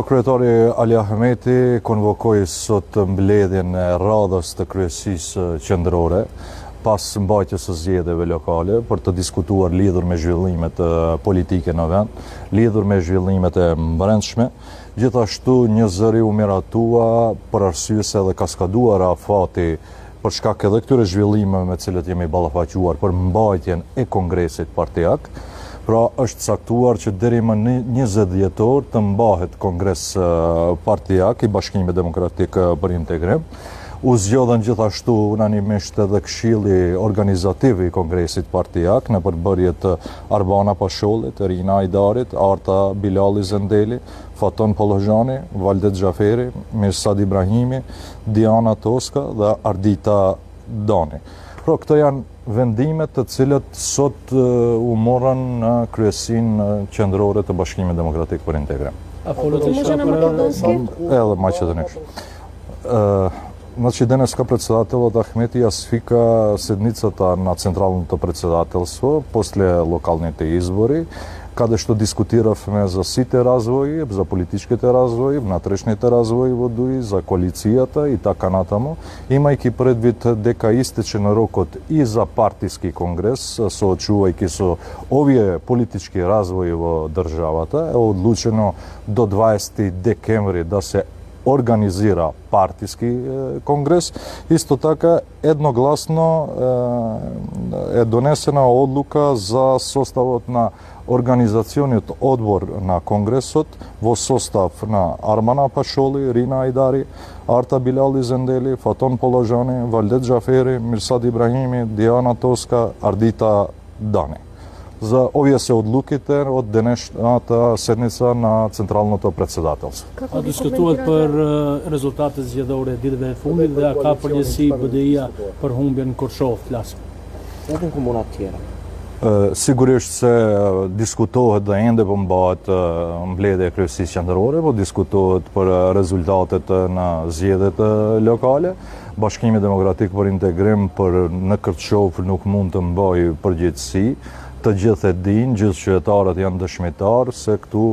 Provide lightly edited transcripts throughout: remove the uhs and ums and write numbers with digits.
Kryetari Ali Ahmeti konvokoi sot mbledhjen e radhës të kryesisë qendrore pas mbajtjes së zgjedhjeve lokale për të diskutuar lidhur me zhvillimet politike në vend, lidhur me zhvillimet e brendshme. Gjithashtu një zëri u miratua për arsye se edhe ka skaduar afati për shkak edhe këtyre zhvillimeve me të cilët jemi ballafaquar për mbajtjen e kongresit partijak. Pra është caktuar që deri më 20 dhjetor të mbahet kongres partijak i Bashkimit Demokratik për Integrim. U zgjodhen gjithashtu unanimisht edhe Këshilli Organizativ i Kongresit partijak në përbërje të Arbana Pashollit, Rina Ajdarit, Arta Bilali Zendeli, Faton Pollozhani, Valdet Xhaferi, Mirsad Ibrahimi, Diana Toska dhe Ardita Dani. Pra këto janë vendimet të cilët sot u morën në kryesinë qendrore të Bashkimit Demokratik për Integrim. Edhe Maqedonisht. Значи денес председателот Ахмети свика седницата на Централното председателство после локалните избори, каде што дискутиравме за сите развои, за политичките развои, внатрешните развои во ДУИ, за коалицијата и така натаму, имајќи предвид дека истечен рокот и за партиски конгрес, соочувајќи со овие политички развои во државата, е одлучено до 20 декември да се организира партиски конгрес. Исто така едногласно е донесена одлука за составот на Организациониот одбор на Конгресот во состав на Армана Пашоли, Рина Айдари, Арта Билали Зендели, Фатон Положани, Валдет Джафери, Мирсад Ибрахими, Диана Тоска, Ардита Дани. За овие се одлуките од денешната седница на Централното председателство. A diskutohet për rezultatet zgjedhore ditëve e fundit dhe a ka përgjegjësi BDI-a për humbjen Korçov flas. Edhe në komunat tjera. Sigurisht se diskutohet dhe ende po mbahet mbledhja e kryesisë qendrore, po diskutohet për rezultatet në zgjedhjet lokale. Bashkimi Demokratik për Integrim për në Korçov nuk mund të mbajë përgjegjësi. Të gjithë e dinë, gjithë qytetarët janë dëshmitar se këtu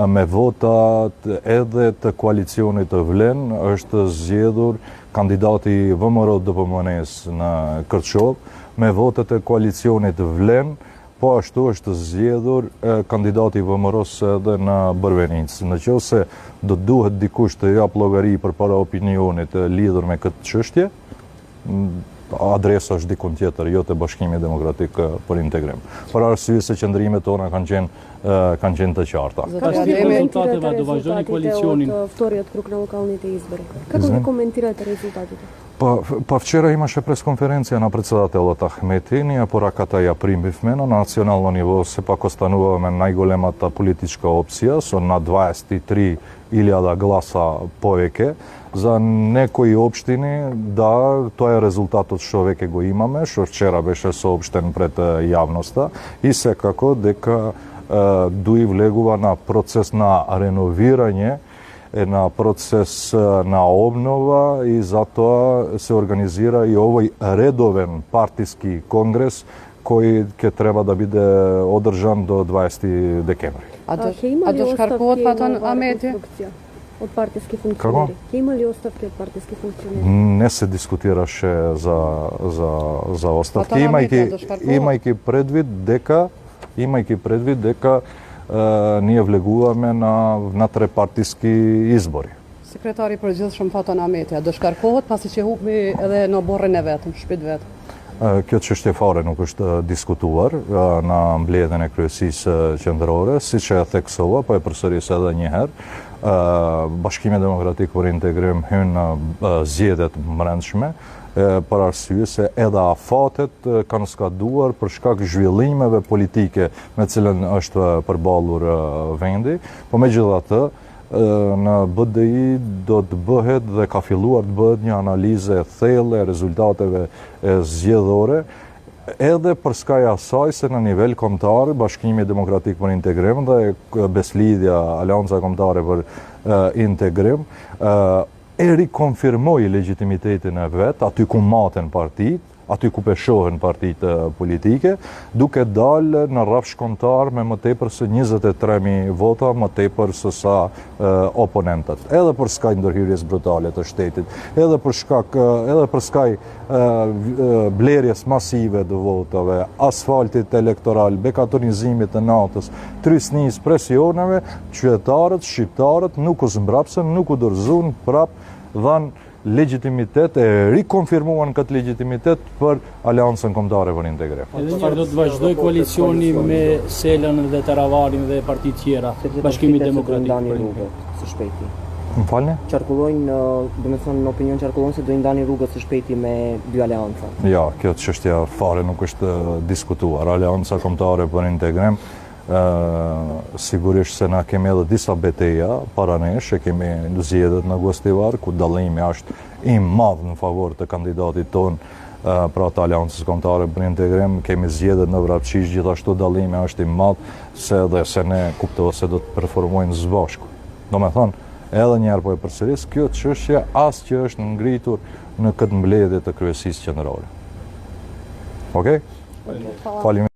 me votat edhe të koalicionit të Vlen është zgjedhur kandidati VMRO DPMN-s në Korçov, me votat e koalicionit Vlen, po ashtu është zgjedhur kandidati VMRO-s edhe në Bërvenicë. Nëse do duhet dikush të jap llogari përpara opinionit lidhur me këtë çështje, adresa është dikun tjetër, jo te Bashkimi Demokratik për Integrim. Për arsye se qëndrimet tona kanë qenë të qarta. Резултатите do vazhdoni koalicionin. Вторият круг на локалните избори. Како ги коментирате резултатите? Па вчера имаше пресконференција на председателот Ахмети, ние пораката ја примивме на национално ниво, сепак остануваме најголемата политичка опција со над 23.000 гласа повеќе. За некои општини, да, тоа е резултатот што веќе го имаме, што вчера беше соопштен пред јавноста и секако дека ДУИ влегува на процес на реновирање, на процес на обнова и затоа се организира и овој редовен партиски конгрес кој ќе треба да биде одржан до 20 декември. А до шкаркуват Фатон Ахмети? От партиски функционери. Ќе има ли оставки од партиски функционери? Не се дискутираше за оставки, имајќи предвид дека ние влегуваме на внатре-партиски избори. Sekretari i përgjithshëm Faton Ahmeti, a do shkarkohet pasi që hupi edhe në borën e vetëm, shtëpitë vetëm? Kjo çështje fare nuk është diskutuar në mbledhjen e kryesisë qendrore, siç e theksova, po e përsëris edhe një herë. Bashkimi Demokratik për Integrim hyn në zgjedhjet brendshme, për arsye se edhe afatet kanë skaduar për shkak zhvillimeve politike me cilën është përballur vendi, po megjithatë në BDI do të bëhet dhe ka filluar të bëhet një analizë e thellë e rezultateve zgjedhore, edhe për skaj asaj se në nivel kombëtar Bashkimi Demokratik për Integrim dhe Beslidhja Aleanca Kombëtare për Integrim e rikonfirmoi legitimitetin e vet, aty ku maten partitë, aty ku peshohen partitë politike, duke dalë në rraf shkontar me më tepër se 23.000 vota, më tepër se sa oponentët. Edhe për skaj ndërhyrjes brutale të shtetit, edhe për skaj blerjes masive të votave, asfaltit elektoral, bekatonizimit të natës, trysnis, presioneve, qytetarët, shqiptarët nuk u zmbrapsën, nuk u dorëzuan, prap dhanë legitimitet e rikonfirmuan këtë legitimitet për Aleancën Kombëtare për Integrim. Edhe njërë do të vazhdoj koalicioni me Selën dhe Taravarin dhe partitë tjera, Bashkimi Demokratik. Së shpejti. Më falni? Qarkullojnë, do me thënë në opinion qarkullojnë se do i ndani rrugët së shpejti me dy aleanca. Ja, kjo çështja fare nuk është diskutuar. Aleanca Kombëtare për Integrim, sigurisht se na kemi edhe disa beteja para nesh, e kemi zgjedhjet në Gostivar, ku dallimi është i madh në favor të kandidatit ton, pra të Aleancës Kombëtare për Integrim. Kemi zgjedhjet në Vrapqish, gjithashtu dallimi është i madh, se ne kuptohet se do të performojnë së bashku. Domethënë, edhe njerë po e përsëris, kjo çështje as që është ngritur në këtë mbledhje të kryesisë qendrore. Okej? Faleminderit.